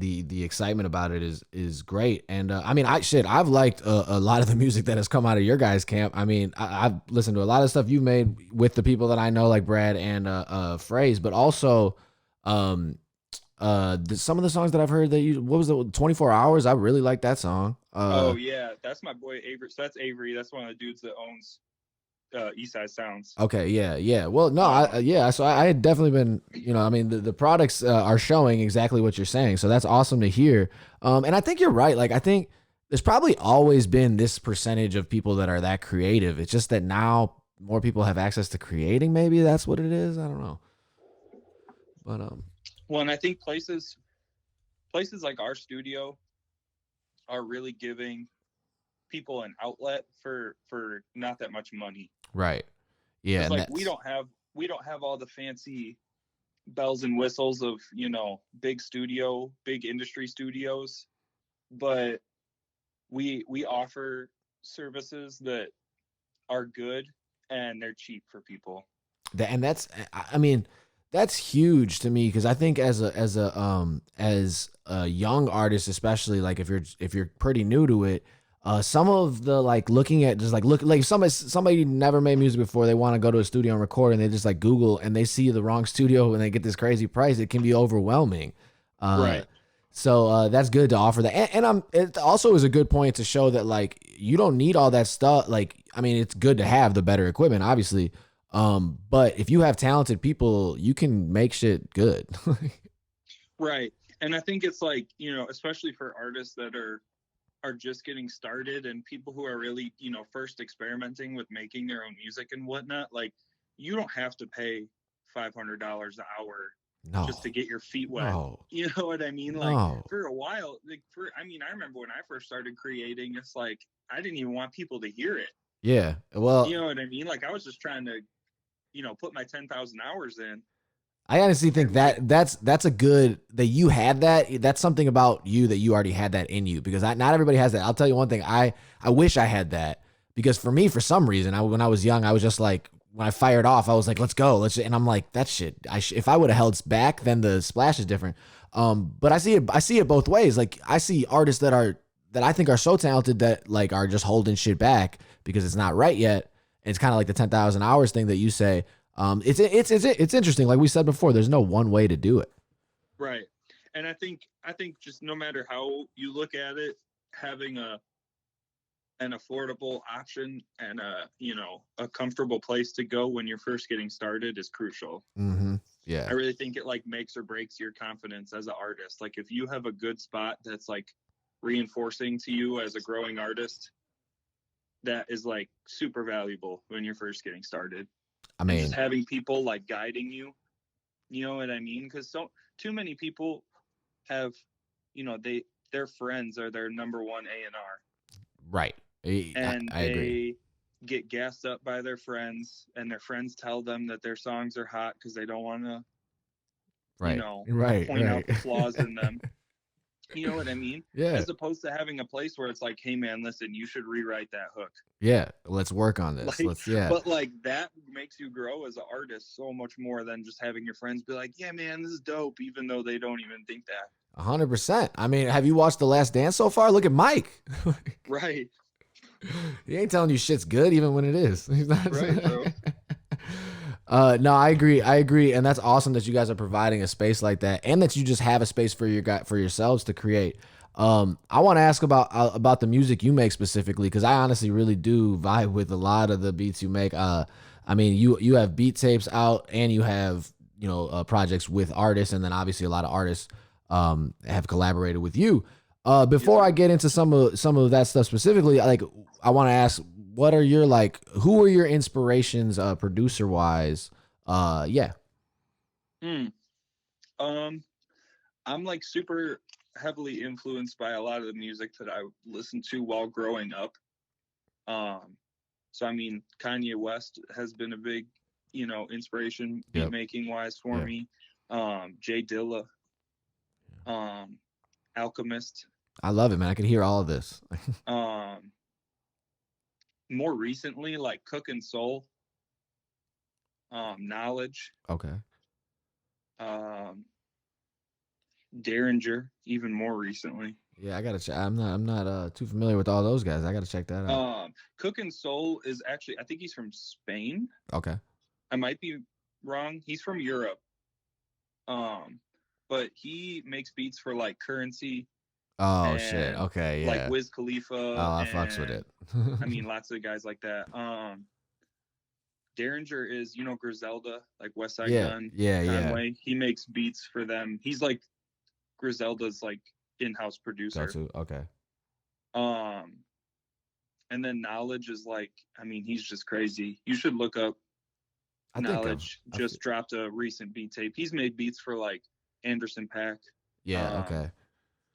the excitement about it is great, and I mean, I've liked a lot of the music that has come out of your guys' camp. I mean, I've listened to a lot of stuff you've made with the people that I know, like Brad and Phrase, but also, um, some of the songs that I've heard that you, what was it, 24 Hours? I really like that song.
Oh yeah, that's my boy Avery. So that's Avery. That's one of the dudes that owns East Side Sounds.
Okay, yeah, yeah. Well, no,
Um,
yeah. So I had definitely been, I mean, the products are showing exactly what you're saying. So that's awesome to hear. And I think you're right. Like, I think there's probably always been this percentage of people that are that creative. It's just that now more people have access to creating. Maybe that's what it is. I don't know. But
well, and I think places like our studio are really giving people an outlet for not that much money.
right, yeah,
Because
and
like
that's
we don't have all the fancy bells and whistles of big industry studios, but we offer services that are good and they're cheap for people.
that, and that's, I mean, that's huge to me because I think as a young artist, especially like if you're pretty new to it, some of the like looking at just like look like somebody never made music before, they want to go to a studio and record, and they just like Google and they see the wrong studio and they get this crazy price. It can be overwhelming. Uh,
Right.
so that's good to offer that, and it also is a good point to show that like you don't need all that stuff. Like, I mean, it's good to have the better equipment, obviously. But if you have talented people, you can make shit good.
Right. And I think it's like, especially for artists that are just getting started and people who are really, first experimenting with making their own music and whatnot, like you don't have to pay $500 an hour
No,
just to get your feet wet.
no,
You know what I mean? Like
no.
for a while, I remember when I first started creating, it's like I didn't even want people to hear it.
Yeah.
You
Well,
know what I mean? Like I was just trying to, put my 10,000 hours in.
I honestly think
And like,
that's a good that you had that. That's something about you that you already had that in you because not everybody has that. I'll tell you one thing. I wish I had that because for me, for some reason, when I was young, I was just like when I fired off, I was like, let's go, and I'm like that shit. If I would have held back, then the splash is different. But I see it both ways. Like I see artists that I think are so talented that like are just holding shit back because it's not right yet. And it's kind of like the 10,000 hours thing that you say. It's interesting. Like we said before, there's no one way to do it.
right. And I think just no matter how you look at it, having an affordable option and a comfortable place to go when you're first getting started is crucial.
Mm-hmm.
I
Yeah.
really think it like makes or breaks your confidence as an artist. Like if you have a good spot that's like reinforcing to you as a growing artist, that is like super valuable when you're first getting started.
I
And just
mean,
having people like guiding you, you know what I mean? Because too many people have, their friends are their number one A&R,
right.
and
I agree.
they get gassed up by their friends, and their friends tell them that their songs are hot because they don't want to,
Right. Right.
point out
Right.
the flaws in them. You know what I mean?
Yeah.
As opposed to having a place where it's like, hey man, listen, you should rewrite that hook.
Yeah. Let's work on this.
Like,
Yeah.
but like that makes you grow as an artist so much more than just having your friends be like, yeah man, this is dope, even though they don't even think that.
100%. I mean, have you watched The Last Dance so far? Look at Mike.
Right.
He ain't telling you shit's good even when it is. He's not.
Right, bro.
No, I agree. I agree, and that's awesome that you guys are providing a space like that, and that you just have a space for for yourselves to create. I want to ask about the music you make specifically because I honestly really do vibe with a lot of the beats you make. I mean, you have beat tapes out, and you have projects with artists, and then obviously a lot of artists have collaborated with you. Before I get into some of that stuff specifically, like I want to ask, what are your who are your inspirations, producer wise? Yeah.
Hmm. I'm like super heavily influenced by a lot of the music that I listened to while growing up. So I mean, Kanye West has been a big, inspiration beat making wise for me. Jay Dilla, Alchemist.
I love it, man. I could hear all of this.
More recently, like Cook and Soul, Knowledge.
Okay.
Um, Derringer, even more recently.
Yeah, I gotta check. I'm not too familiar with all those guys. I gotta check that out.
Cook and Soul is actually, I think he's from Spain.
Okay.
I might be wrong. He's from Europe. Um, but he makes beats for like Currency
Oh shit.
and
Okay,
like
yeah.
Wiz
Oh,
Khalifa
I fucks with
and
it.
I mean lots of guys like that. Derringer is, Griselda, like West Side
Yeah,
Gun,
yeah, yeah.
Conway. He makes beats for them. He's like Griselda's like in-house
Go
producer.
to. Okay.
Um, and then Knowledge is like, I mean, he's just crazy. You should look up
I think I've.
Knowledge. Just dropped a recent beat tape. He's made beats for like Anderson .Paak,
Yeah. Okay.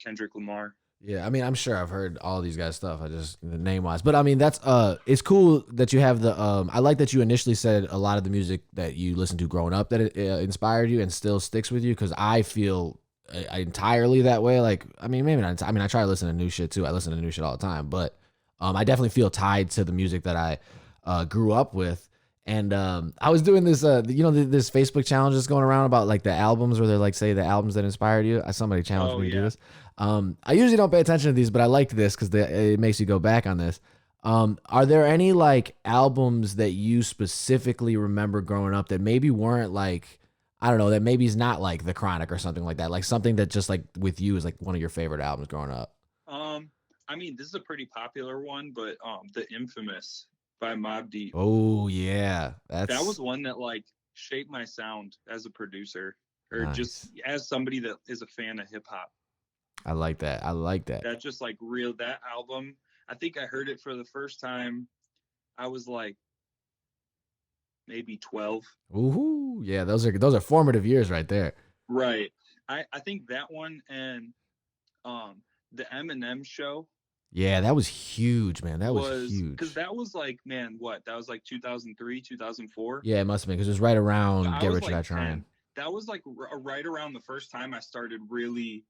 Kendrick Lamar.
Yeah, I mean, I'm sure I've heard all these guys' stuff. I just name wise, but I mean, that's it's cool that you have the. I like that you initially said a lot of the music that you listened to growing up that it inspired you and still sticks with you. Because I feel entirely that way. Like, I mean, maybe not. I mean, I try to listen to new shit too. I listen to new shit all the time, but I definitely feel tied to the music that I grew up with. And I was doing this, this Facebook challenge that's going around about like the albums where they're like, say the albums that inspired you. Somebody challenged
Oh
me to do
yeah.
this. I usually don't pay attention to these, but I liked this because it makes you go back on this. Are there any like albums that you specifically remember growing up that maybe weren't like, I don't know, that maybe is not like The Chronic or something like that, like something that just like with you is like one of your favorite albums growing up?
I mean, this is a pretty popular one, but The Infamous by Mobb Deep.
Oh yeah,
That was
that's
one that like shaped my sound as a producer or just
nice.
as somebody that is a fan of hip hop.
I like that. I like that.
That just like real that album. I think I heard it for the first time. I was like maybe 12.
Ooh, yeah, those are formative years right there.
Right. I think that one and the Eminem show
Yeah, that was huge, man. That was
was because
huge.
that was like, man, what? That was like 2003, 2004.
Yeah, it must have been because it was right
So
around
I
Get
was
Rich or
like
Die Trying.
10. That was like right around the first time I started really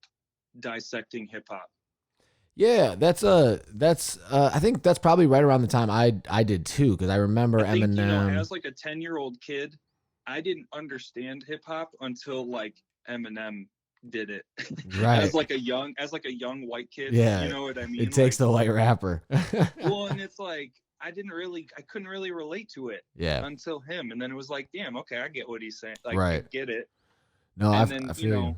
dissecting hip hop.
Yeah, that's I think that's probably right around the time I did too because I remember
I think,
Eminem.
as like a 10-year-old kid, I didn't understand hip hop until like Eminem did it.
Right.
As like a young white kid, you
Yeah,
know what I
it
mean?
takes
Like,
the white rapper.
well, and it's like I couldn't really relate to it
Yeah.
until him, and then it was like, damn, okay, I get what he's saying. Like, I
Right.
get it.
No,
And
I
then,
feel you.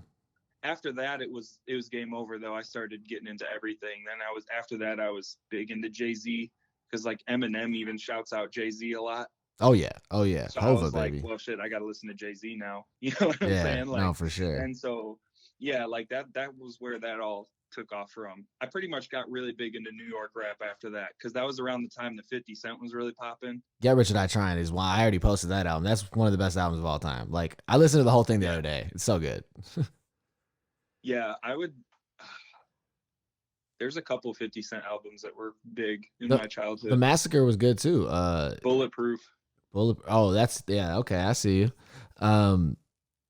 after that it was game over though. I started getting into everything. Then after that I was big into Jay-Z because like Eminem even shouts out Jay-Z a lot.
Oh yeah. Oh yeah.
So I
Hova
was like,
baby.
well, shit, I got to listen to Jay-Z now. You know what I'm
Yeah.
saying?
No,
Like,
for sure.
and so, yeah, like that was where that all took off from. I pretty much got really big into New York rap after that because that was around the time that 50 Cent was really popping.
Get Rich or Die Trying is why I already posted that album. That's one of the best albums of all time. Like I listened to the whole thing the
Yeah.
other day. It's so good.
Yeah, I would. There's a couple 50 Cent albums that were big in
the
my
The
childhood.
Massacre was good too.
Bulletproof.
Bullet. Oh, that's yeah. Okay, I see you. Um,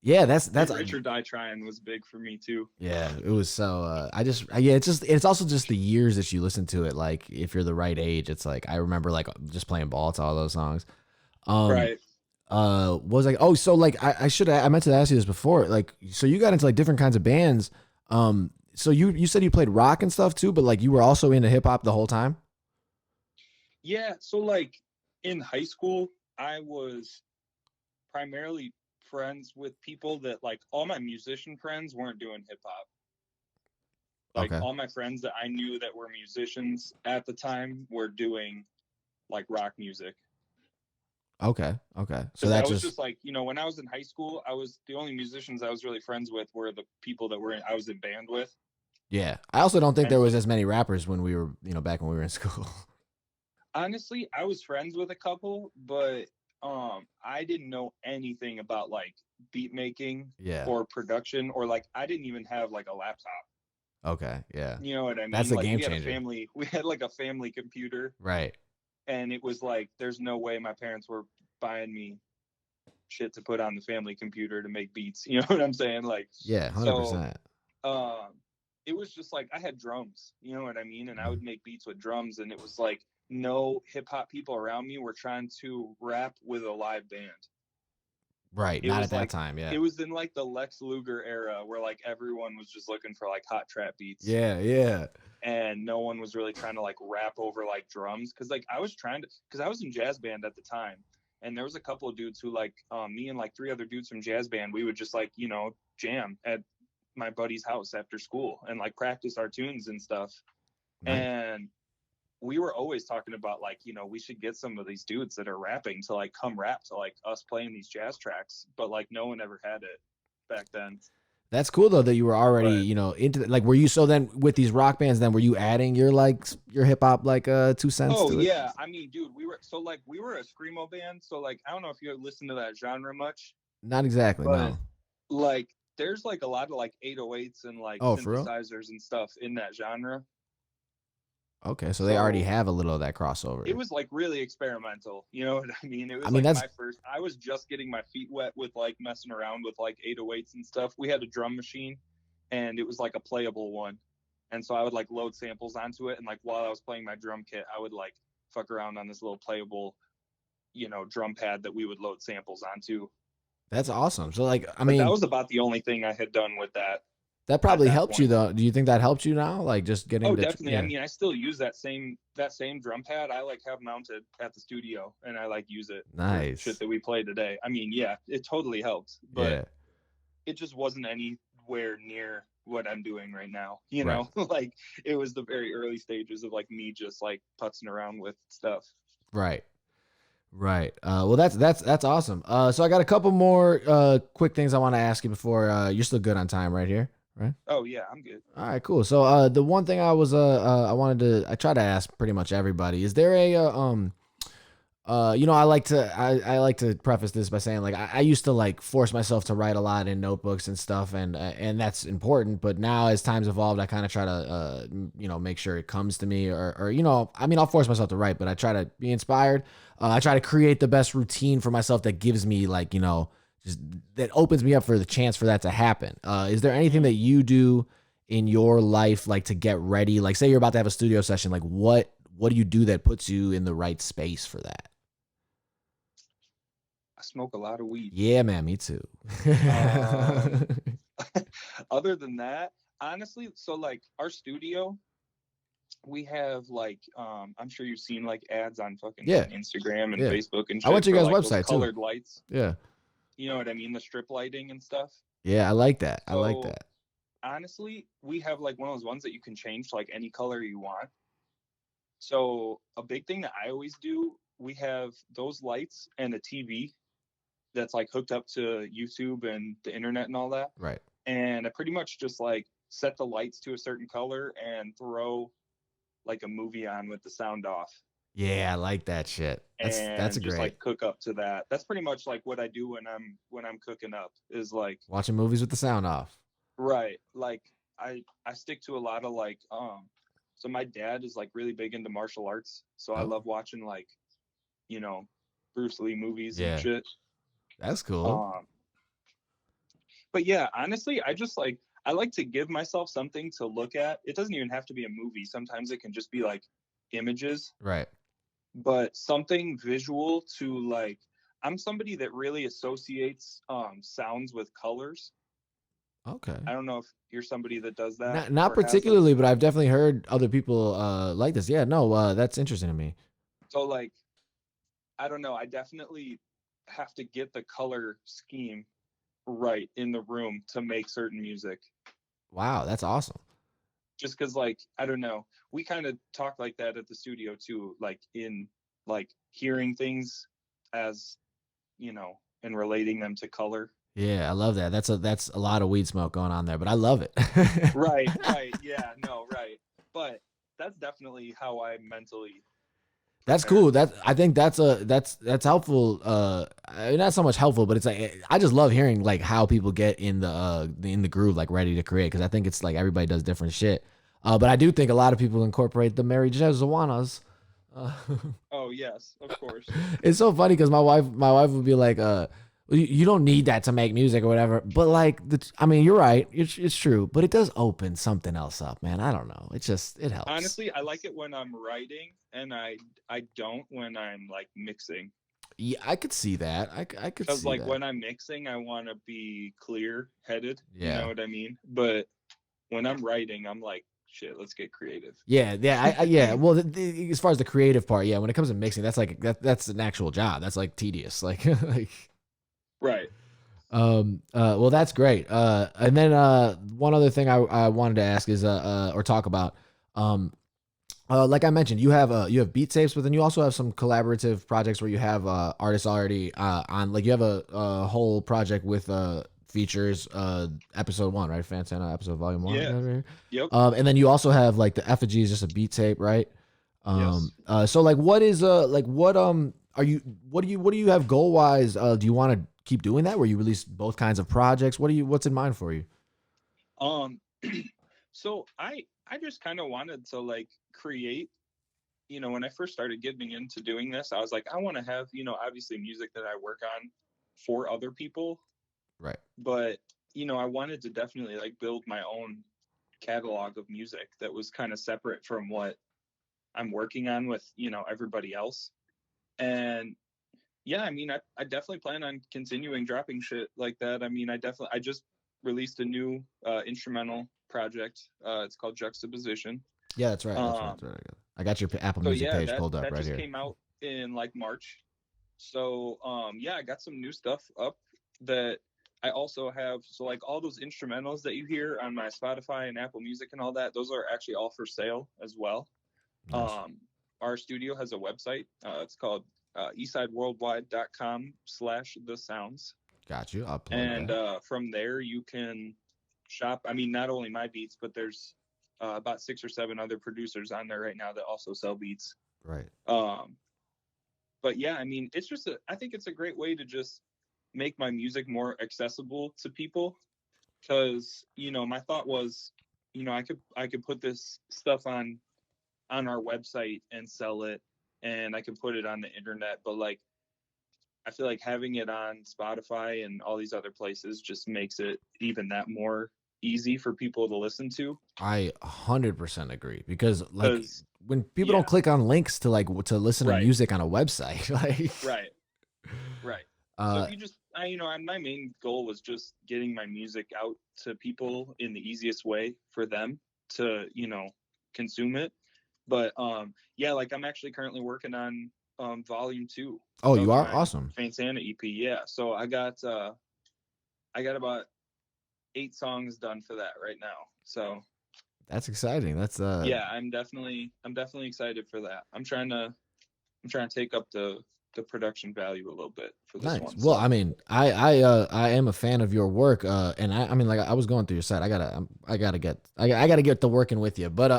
yeah, that's
Get Rich or Die Trying was big for me too.
yeah. It was so. It's also just the years that you listen to it. Like if you're the right age, it's like I remember like just playing ball to all those songs. Um,
Right.
what was like, oh, so like I meant to ask you this before. Like, so you got into like different kinds of bands. So you said you played rock and stuff too, but like you were also into hip hop the whole time.
Yeah. So like in high school, I was primarily friends with people that like all my musician friends weren't doing hip hop. Like
Okay.
all my friends that I knew that were musicians at the time were doing like rock music.
Okay. Okay. So
Because
that
I was
just
just like, when I was in high school, I was the only musicians I was really friends with were the people that I was in band with.
yeah. I also don't think
And
there
so
was as many rappers when we were back when we were in school.
honestly, I was friends with a couple, but I didn't know anything about like beat making
Yeah.
or production, or like I didn't even have like a laptop.
Okay. Yeah.
You know what I
That's
mean?
a
Like
game changer.
we had like a family computer,
Right.
and it was like there's no way my parents were buying me shit to put on the family computer to make beats. You know what I'm saying? Like,
Yeah.
so
100%.
um it was just like I had drums, you know what I mean? And I would make beats with drums, and it was like no hip hop people around me were trying to rap with a live band.
Right.
It
Not
was
at that
like
time. Yeah.
it was in like the Lex Luger era where like everyone was just looking for like hot trap beats.
Yeah. Yeah.
And no one was really trying to like rap over like drums, because like I was trying to, because I was in jazz band at the time, and there was a couple of dudes who like me and like three other dudes from jazz band, we would just like, you know, jam at my buddy's house after school and like practice our tunes and stuff.
Nice.
And we were always talking about like, you know, we should get some of these dudes that are rapping to like come rap to like us playing these jazz tracks, but like no one ever had it back then.
That's cool though that you were already,
But
you know, into like were you so then with these rock bands then were you adding your like your hip hop like 2 cents
oh
to it?
yeah, I mean, dude, we were a screamo band, so like I don't know if you listen to that genre much,
Not exactly,
but
no.
like there's like a lot of like 808s and like
Oh, for real?
synthesizers and stuff in that genre.
Okay, so they already
So
have a little of that crossover.
it was like really experimental, you know what I mean? It
I
was
mean
like
that's
my first, I was just getting my feet wet with like messing around with like 808s and stuff. We had a drum machine and it was like a playable one. And so I would like load samples onto it, and like while I was playing my drum kit, I would like fuck around on this little playable, you know, drum pad that we would load samples onto.
that's awesome. So like I
But that
mean
was about the only thing I had done with that
that
at
probably
that
helped you
point.
though. Do you think that helped you now? Like just getting
Oh,
the
definitely. I
yeah.
mean, I still use that same drum pad. I like have mounted at the studio, and I like use it for shit
Nice.
that we play today. I mean, yeah, it totally helped, but
Yeah.
it just wasn't anywhere near what I'm doing right now. You
Right.
know, like it was the very early stages of like me just like putzing around with stuff.
Right. Right. Well, that's awesome. So I got a couple more quick things I want to ask you before you're still good on time right here, right?
Oh yeah, I'm good.
All right, cool. So the one thing I wanted to I try to ask pretty much everybody is there a you know, I like to preface this by saying like I used to like force myself to write a lot in notebooks and stuff, and that's important. But now as time's evolved, I kind of try to you know, make sure it comes to me, or you know, I mean I'll force myself to write, but I try to be inspired. I try to create the best routine for myself that gives me like, you know, just that opens me up for the chance for that to happen. Is there anything that you do in your life like to get ready? Like say you're about to have a studio session, like what do you do that puts you in the right space for that?
I smoke a lot of weed.
Yeah, man, me too.
Um, Other than that, honestly, so like our studio, we have like I'm sure you've seen like ads on fucking
Yeah,
Instagram and
yeah.
Facebook and
I went
shit
to your
for
guys'
like those
website too.
colored lights.
Yeah,
You know what I mean? The strip lighting and stuff.
yeah, I like that. I like
So
that.
honestly, we have like one of those ones that you can change to like any color you want. So a big thing that I always do, we have those lights and a TV that's like hooked up to YouTube and the internet and all that.
Right.
And I pretty much just like set the lights to a certain color and throw like a movie on with the sound off,
Yeah, I like that shit. That's
and
a
just
great
like cook up to that. That's pretty much like what I do when I'm cooking up, is like,
watching movies with the sound off.
right, like I stick to a lot of like so my dad is like really big into martial arts, so I
Oh,
love watching like, you know, Bruce Lee movies and
yeah,
shit.
that's cool.
Um but yeah, honestly, I like to give myself something to look at. It doesn't even have to be a movie. Sometimes it can just be like images,
Right.
but something visual to like, I'm somebody that really associates sounds with colors.
Okay.
I don't know if you're somebody that does that
Not
or has this.
particularly, but I've definitely heard other people like this. Yeah, no, that's interesting to me.
So like, I don't know, I definitely have to get the color scheme right in the room to make certain music.
Wow, that's awesome.
Just because like, I don't know, we kind of talk like that at the studio too, like in like hearing things as, you know, and relating them to color.
Yeah, I love that. That's a lot of weed smoke going on there, but I love it.
Right, yeah, no, right. But that's definitely how I mentally
That's
prepare.
cool. I think that's helpful. Not so much helpful, but it's like I just love hearing like how people get in the groove, like ready to create, because I think it's like everybody does different shit. But I do think a lot of people incorporate the Mary Jesuanas. Uh,
Oh yes, of course.
it's so funny because my wife would be like, you don't need that to make music or whatever. But like, I mean, you're right. It's true, but it does open something else up, man. I don't know. It helps.
Honestly, I like it when I'm writing, and I don't when I'm like mixing.
Yeah, I could see that. I could
Because
see
like
that.
when I'm mixing, I want to be clear headed. You know
Yeah.
what I mean? But when I'm writing, I'm like, shit, let's get creative.
Yeah, yeah, yeah. Well, as far as the creative part, yeah, when it comes to mixing, that's like that's an actual job. That's like tedious. Like, like
Right.
well, that's great. And then one other thing I wanted to ask is or talk about. Um, like I mentioned, you have beat tapes, but then you also have some collaborative projects where you have artists already on. Like you have a whole project with features episode one, right? Fantana episode volume one.
Yeah. Yep.
And then you also have like the effigy is just a beat tape, right?
Yes.
So like what is like are you what do you have goal wise? Do you want to keep doing that where you release both kinds of projects? What's in mind for you?
Um, so I just kind of wanted to like create, you know, when I first started getting into doing this, I was like, I want to have, you know, obviously music that I work on for other people,
Right.
but you know, I wanted to definitely like build my own catalog of music that was kind of separate from what I'm working on with, you know, everybody else. And yeah, I mean, I definitely plan on continuing dropping shit like that. I mean, I just released a new instrumental project. It's called Juxtaposition.
Yeah, that's right. That's right. That's
Um,
right. I got your Apple
so
Music
yeah,
page
that
pulled up
that
right
just
here.
came out in like March. So yeah, I got some new stuff up that I also have. So like all those instrumentals that you hear on my Spotify and Apple Music and all that, those are actually all for sale as well.
Nice.
Our studio has a website. It's called eastsideworldwide.com/the sounds.
Got you. I'll plug
And
that.
from there you can shop. I mean, not only my beats, but there's about 6 or 7 other producers on there right now that also sell beats.
Right.
Um, but yeah, I mean, I think it's a great way to just make my music more accessible to people. Because you know, my thought was, you know, I could put this stuff on our website and sell it, and I could put it on the internet. But like, I feel like having it on Spotify and all these other places just makes it even that more easy for people to listen to.
I 100% agree because like
Because
when people don't
yeah,
click on links to like to listen to
right,
music on a website, like
right, right. So
uh
if you just, you know, my main goal was just getting my music out to people in the easiest way for them to, you know, consume it. But yeah, like I'm actually currently working on volume 2
oh, you
of
are
my
awesome.
Fantana EP. Yeah, so I got about 8 songs done for that right now. So
That's exciting. That's
yeah, I'm definitely excited for that. I'm trying to take up the production value a little bit for this
nice.
one.
Well,
So
I mean, I am a fan of your work and I mean like I was going through your site. I gotta get I gotta get to working with you. But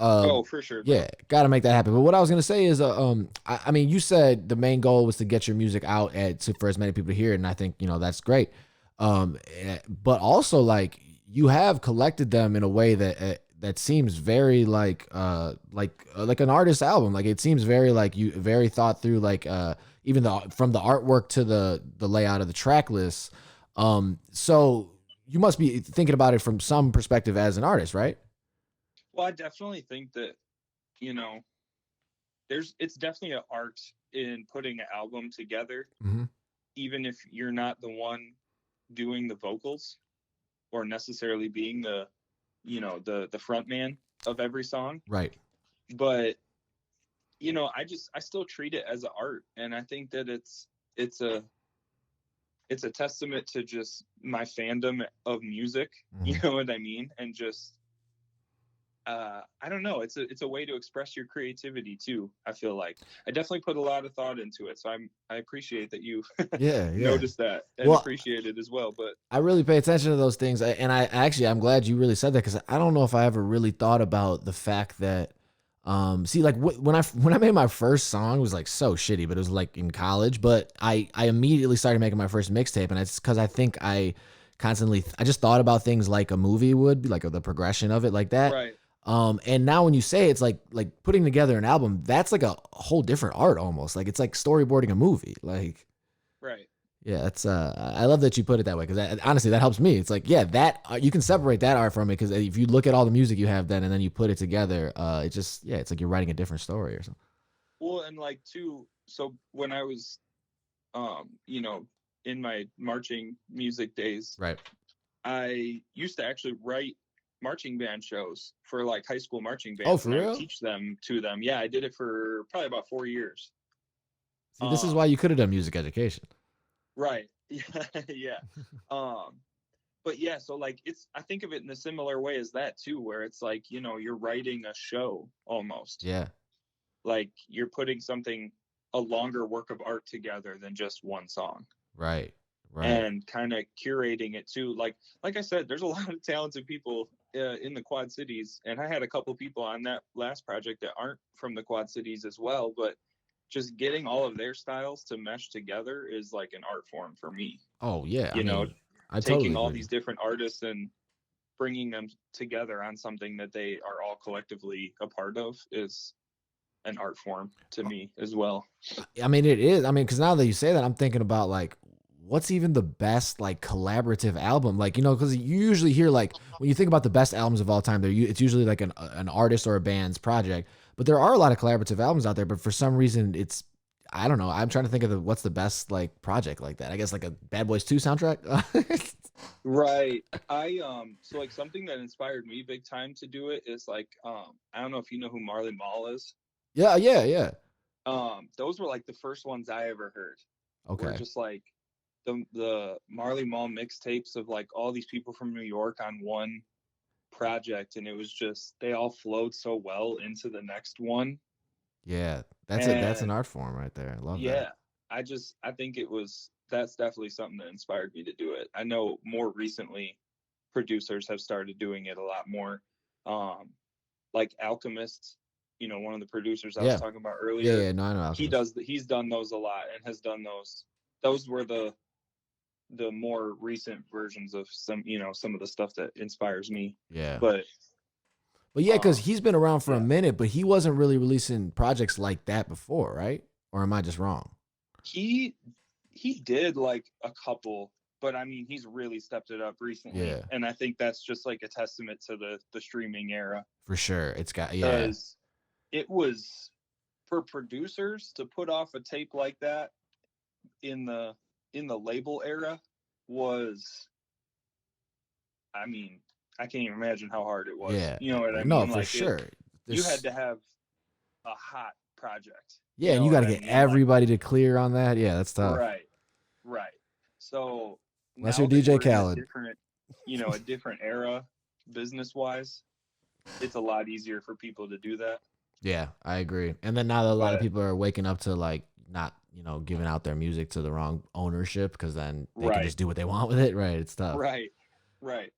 oh, for sure, bro.
yeah, got to make that happen. But what I was gonna say is, I mean, you said the main goal was to get your music out for as many people to hear it, and I think that's great. But also like you have collected them in a way that seems very like an artist album. Like it seems very like you very thought through. Like even from the artwork to the layout of the track list. So you must be thinking about it from some perspective as an artist, right?
Well, I definitely think that, you know, it's definitely an art in putting an album together,
Mm-hmm.
even if you're not the one doing the vocals or necessarily being the, you know, the front man of every song.
Right.
But you know, I still treat it as an art, and I think that it's a it's a testament to just my fandom of music. You
Mm-hmm.
know what I mean? And just I don't know. It's a way to express your creativity too. I feel like I definitely put a lot of thought into it, so I appreciate that you
Yeah, yeah.
noticed that and
Well,
appreciate it as well. But
I really pay attention to those things, and I'm glad you really said that because I don't know if I ever really thought about the fact that, see, like when I made my first song, it was like so shitty, but it was like in college. But I immediately started making my first mixtape, and it's because I think I just thought about things like a movie would be, like the progression of it, like that.
right,
And now when you say it's like putting together an album, that's like a whole different art almost. Like it's like storyboarding a movie, like.
right.
Yeah, it's I love that you put it that way because honestly, that helps me. It's like, yeah, that you can separate that art from it because if you look at all the music you have then and then you put it together, it's just it's like you're writing a different story or something.
Well, and like too. So when I was you know, in my marching music days,
Right.
I used to actually write marching band shows for like high school marching
Oh,
bands,
for
and I would
real?
teach them to them. Yeah, I did it for probably about 4 years.
See, this is why
Um,
you could have done music education.
right. Yeah, yeah. Um, but yeah, so like I think of it in a similar way as that too, where it's like, you know, you're writing a show almost.
Yeah.
Like you're putting something, a longer work of art together than just one song.
Right. Right.
And kind of curating it too. Like I said, there's a lot of talented people in the Quad Cities, and I had a couple people on that last project that aren't from the Quad Cities as well. But just getting all of their styles to mesh together is like an art form for me.
Oh, yeah. I
You know,
mean, I totally
taking all
agree.
these different artists and bringing them together on something that they are all collectively a part of is an art form to me as well.
I mean, it is. I mean, because now that you say that, I'm thinking about like, what's even the best like collaborative album? Like, you know, because you usually hear like when you think about the best albums of all time, it's usually like an artist or a band's project. But there are a lot of collaborative albums out there. But for some reason, it's I don't know. I'm trying to think of what's the best like project like that. I guess like a Bad Boys 2 soundtrack.
Right. So like something that inspired me big time to do it is like I don't know if you know who Marley Marl is.
Yeah, yeah, yeah.
Those were like the first ones I ever heard. Were
Okay.
just like the Marley Marl mixtapes of like all these people from New York on one project, and it was just they all flowed so well into the next one.
Yeah, that's an
And
art form right there. I love that.
yeah, I think that's definitely something that inspired me to do it. I know more recently producers have started doing it a lot more. Um, like Alchemist, you know, one of the producers I was
Yeah,
talking about
yeah,
earlier,
yeah. No, I know Alchemist.
he's done those a lot and has done those. Those were the more recent versions of some, you know, some of the stuff that inspires me.
Yeah.
But
But yeah, because
um,
he's been around for a
yeah,
minute, but he wasn't really releasing projects like that before, right? Or am I just wrong?
he he did like a couple, but I mean, he's really stepped it up recently,
Yeah,
and I think that's just like a testament to the streaming era,
for sure. It's got yeah,
because it was for producers to put off a tape like that in the label era was, I mean, I can't even imagine how hard it was.
yeah.
You know what I
No,
mean?
for
Like it,
sure.
you had
There's
to have a hot project.
yeah,
You
and
know
you got
what
to
I
get
mean? Like
everybody to clear on that. Yeah, that's tough.
right, right. So
Unless you're
now that
DJ
we're in a
Khaled.
different, you know, a different era business wise, it's a lot easier for people to do that.
Yeah, I agree. And then now that a lot of
But
people are waking up to like not, giving out their music to the wrong ownership because then they can
right,
just do what they want with it. Right. It's tough.
right, right.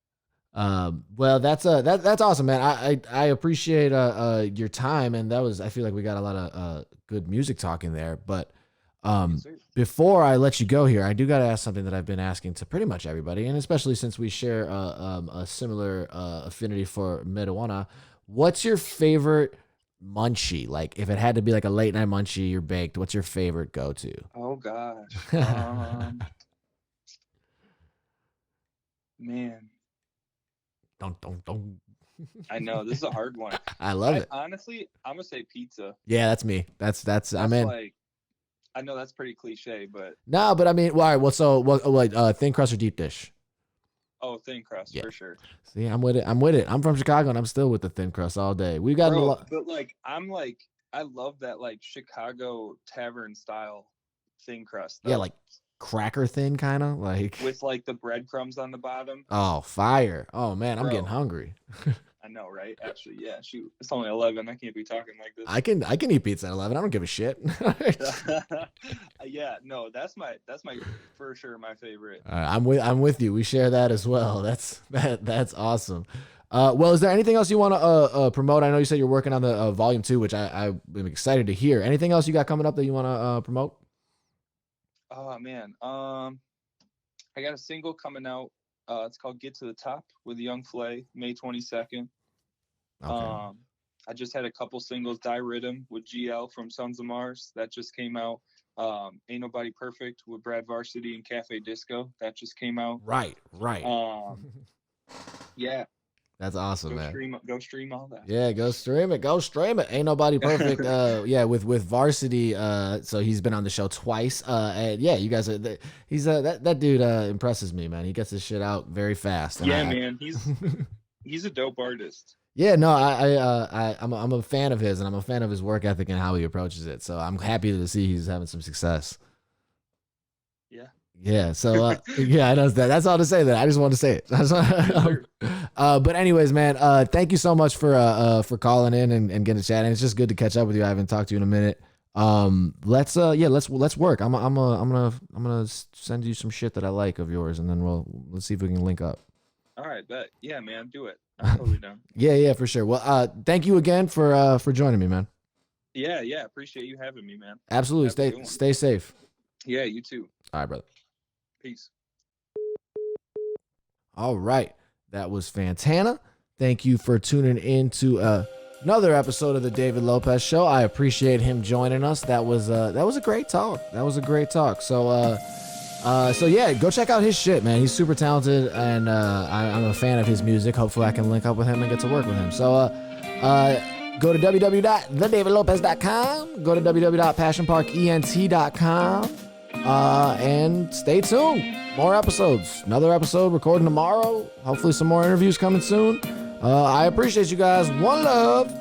Well, that's awesome, man. I appreciate your time, and that was I feel like we got a lot of good music talking there. But
Yes,
um,
sir.
before I let you go here, I do got to ask something that I've been asking to pretty much everybody, and especially since we share a similar affinity for marijuana. What's your favorite munchie? Like, if it had to be like a late night munchie you're baked, what's your favorite go to?
Oh gosh. Man,
Dun, dun, dun.
I know this is a hard one.
I love
I
it.
honestly, I'm gonna say pizza.
Yeah, that's me. That's I
That's
mean.
like, I know that's pretty cliche, but
No, but I mean, well, all right, well, so like thin crust or deep dish?
oh, thin crust
Yeah.
for sure,
See, I'm with it. I'm with it. I'm from Chicago, and I'm still with the thin crust all day. We've gotten a
bro.
lot.
But like, I love that like Chicago tavern style thin crust
Yeah,
though,
like cracker thin, kind of like.
with like the breadcrumbs on the bottom,
Oh, fire! Oh man, I'm getting
bro.
hungry.
I know, right? Actually, yeah. Shoot, it's only 11. I can't be talking like this.
I can eat pizza at 11. I don't give a shit.
Yeah, no, that's my for sure my favorite.
I'm with you. We share that as well. That's awesome. Well, is there anything else you want to promote? I know you said you're working on the volume 2, which I'm excited to hear. Anything else you got coming up that you want to promote?
Oh man, I got a single coming out. It's called "Get to the Top" with Young Flay, May 22nd.
Okay.
Um, I just had a couple singles, "Die Rhythm" with GL from Sons of Mars, that just came out. "Ain't Nobody Perfect" with Brad Varsity and Cafe Disco, that just came out.
Right. Right.
Um, yeah,
That's awesome, man.
Go stream all that.
Yeah, go stream it. Go stream it. Ain't nobody perfect. Yeah, with Varsity. So he's been on the show twice. And yeah, you guys are. He's that dude impresses me, man. He gets his shit out very fast. And
Yeah, man. He's a dope artist.
Yeah, no, I'm a fan of his, and I'm a fan of his work ethic and how he approaches it. So I'm happy to see he's having some success.
Yeah.
Yeah. So yeah, I know that. That's all to say. That I just want to say it. But anyways, man, thank you so much for calling in and getting chatting. It's just good to catch up with you. I haven't talked to you in a minute. Let's work. I'm gonna send you some shit that I like of yours, and then let's see if we can link up.
All right, bet. Yeah, man, do it. I'm totally down.
Yeah, for sure. Well, thank you again for joining me, man.
Yeah, appreciate you having me, man.
Absolutely. Stay safe.
Yeah, you too.
All right, brother.
Peace.
All right. That was Fvntvnv. Thank you for tuning in to another episode of the David Lopez Show. I appreciate him joining us. That was a great talk. So yeah, go check out his shit, man. He's super talented, and I'm a fan of his music. Hopefully I can link up with him and get to work with him. So go to www.thedavidlopez.com. Go to www.passionparkent.com. And stay tuned. More episodes. Another episode recording tomorrow. Hopefully some more interviews coming soon. I appreciate you guys. One love.